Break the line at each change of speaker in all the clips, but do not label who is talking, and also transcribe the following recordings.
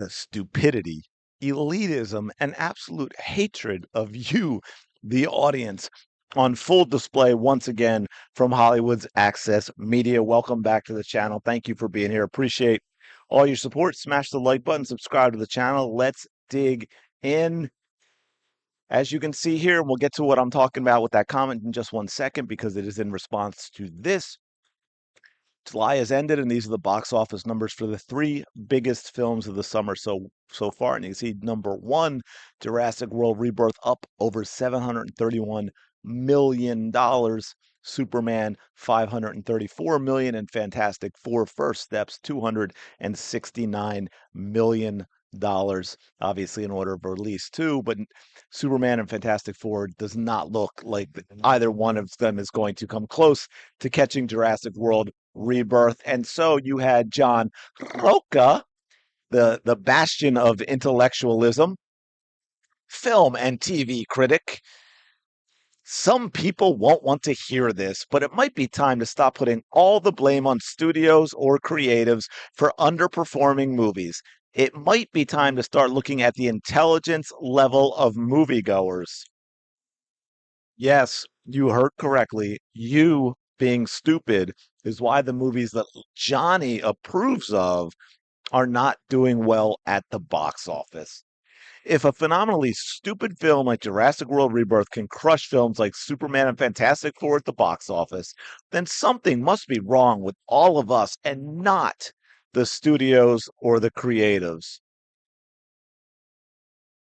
The stupidity, elitism, and absolute hatred of you, the audience, on full display once again from Hollywood's Access Media. Welcome back to the channel. Thank you for being here. Appreciate all your support. Smash the like button, subscribe to the channel. Let's dig in. As you can see here, we'll get to what I'm talking about with that comment in just 1 second because it is in response to this. July has ended, and these are the box office numbers for the three biggest films of the summer so far. And you can see number one, Jurassic World Rebirth, up over $731 million. Superman, $534 million, and Fantastic Four: First Steps, $269 million. Obviously, in order of release too, but Superman and Fantastic Four does not look like either one of them is going to come close to catching Jurassic World Rebirth. And so you had John Rocha, the bastion of intellectualism, film and TV critic. Some people won't want to hear this, but it might be time to stop putting all the blame on studios or creatives for underperforming movies. It might be time to start looking at the intelligence level of moviegoers. Yes, you heard correctly. You being stupid is why the movies that Johnny approves of are not doing well at the box office. If a phenomenally stupid film like Jurassic World Rebirth can crush films like Superman and Fantastic Four at the box office, then something must be wrong with all of us and not the studios or the creatives.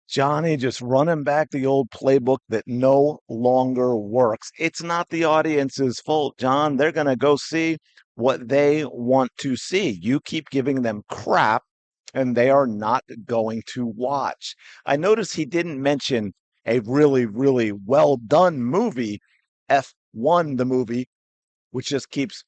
Johnny just running back the old playbook that no longer works. It's not the audience's fault, John. They're going to go see what they want to see. You keep giving them crap, and they are not going to watch. I noticed he didn't mention a really, really well done movie, F1, the movie, which just keeps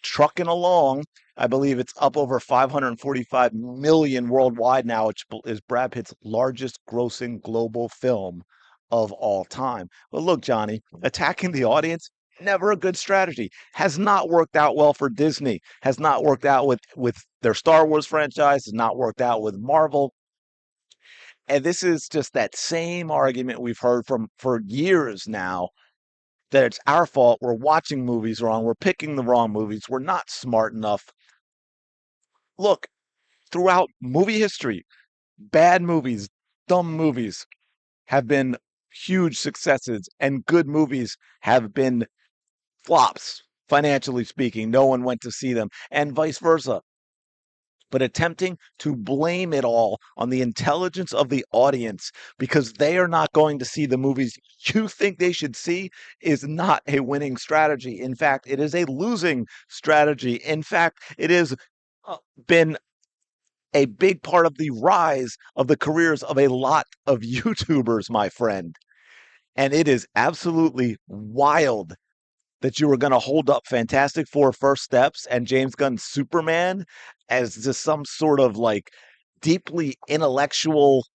trucking along. I believe it's up over 545 million worldwide now, which is Brad Pitt's largest grossing global film of all time. But look, Johnny, attacking the audience, never a good strategy. Has not worked out well for Disney. Has not worked out with their Star Wars franchise. Has not worked out with Marvel. And this is just that same argument we've heard from for years now, that it's our fault. We're watching movies wrong. We're picking the wrong movies. We're not smart enough. Look, throughout movie history, bad movies, dumb movies have been huge successes, and good movies have been flops, financially speaking. No one went to see them, and vice versa. But attempting to blame it all on the intelligence of the audience because they are not going to see the movies you think they should see is not a winning strategy. In fact, it is a losing strategy. In fact, it has been a big part of the rise of the careers of a lot of YouTubers, my friend. And it is absolutely wild that you were going to hold up Fantastic Four: First Steps and James Gunn's Superman as just some sort of like deeply intellectual,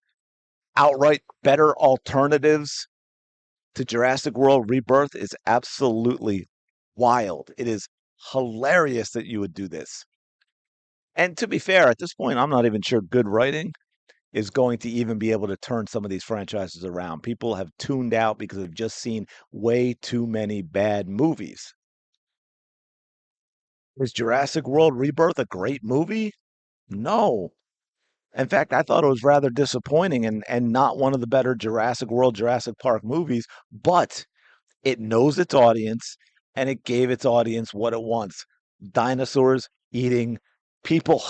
outright better alternatives to Jurassic World Rebirth is absolutely wild. It is hilarious that you would do this. And to be fair, at this point, I'm not even sure good writing is going to even be able to turn some of these franchises around. People have tuned out because they've just seen way too many bad movies. Is Jurassic World Rebirth a great movie? No. In fact, I thought it was rather disappointing and not one of the better Jurassic World, Jurassic Park movies, but it knows its audience and it gave its audience what it wants: dinosaurs eating people.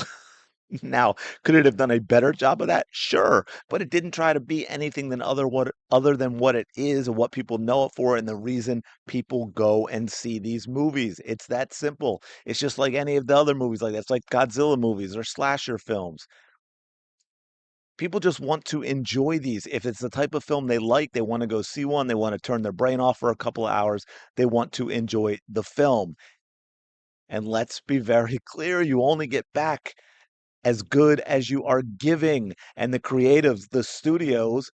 Now, could it have done a better job of that? Sure, but it didn't try to be anything than other than what it is and what people know it for and the reason people go and see these movies. It's that simple. It's just like any of the other movies like that. It's like Godzilla movies or slasher films. People just want to enjoy these. If it's the type of film they like, they want to go see one, they want to turn their brain off for a couple of hours, they want to enjoy the film. And let's be very clear, you only get back as good as you are giving. And the creatives, the studios,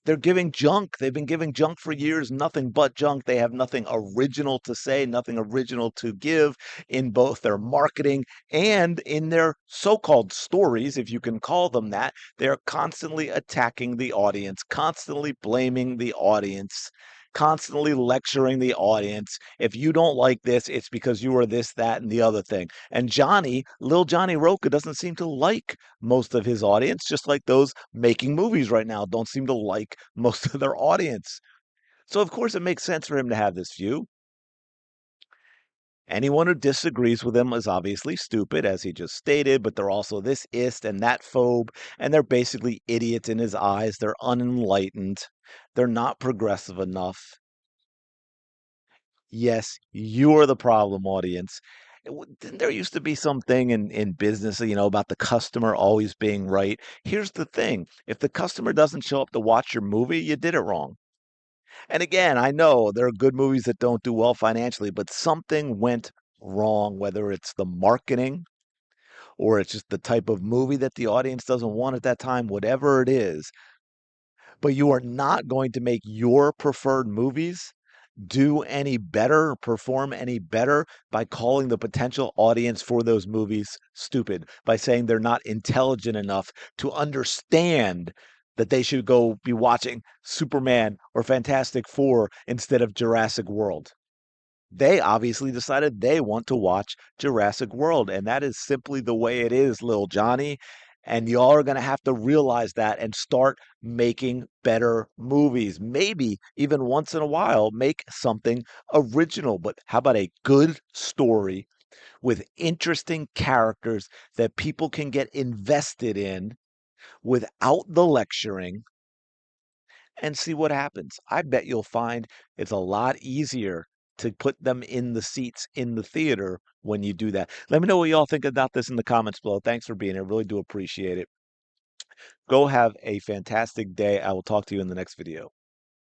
They're giving junk. They've been giving junk for years, nothing but junk. They have nothing original to say, nothing original to give in both their marketing and in their so-called stories, if you can call them that. They're constantly attacking the audience, constantly blaming the audience, constantly lecturing the audience. If you don't like this, it's because you are this, that, and the other thing. And Lil Johnny Rocha doesn't seem to like most of his audience, just like those making movies right now don't seem to like most of their audience. So, of course, it makes sense for him to have this view. Anyone who disagrees with him is obviously stupid, as he just stated, but they're also this ist and that phobe, and they're basically idiots in his eyes. They're unenlightened. They're not progressive enough. Yes, you are the problem audience. Didn't there used to be something in business, about the customer always being right? Here's the thing. If the customer doesn't show up to watch your movie, you did it wrong. And again, I know there are good movies that don't do well financially, but something went wrong, whether it's the marketing or it's just the type of movie that the audience doesn't want at that time, whatever it is. But you are not going to make your preferred movies do any better, perform any better by calling the potential audience for those movies stupid, by saying they're not intelligent enough to understand that they should go be watching Superman or Fantastic Four instead of Jurassic World. They obviously decided they want to watch Jurassic World, and that is simply the way it is, Lil Johnny. And y'all are going to have to realize that and start making better movies. Maybe even once in a while, make something original. But how about a good story with interesting characters that people can get invested in without the lecturing and see what happens? I bet you'll find it's a lot easier to put them in the seats in the theater when you do that. Let me know what y'all think about this in the comments below. Thanks for being here. Really do appreciate it. Go have a fantastic day. I will talk to you in the next video.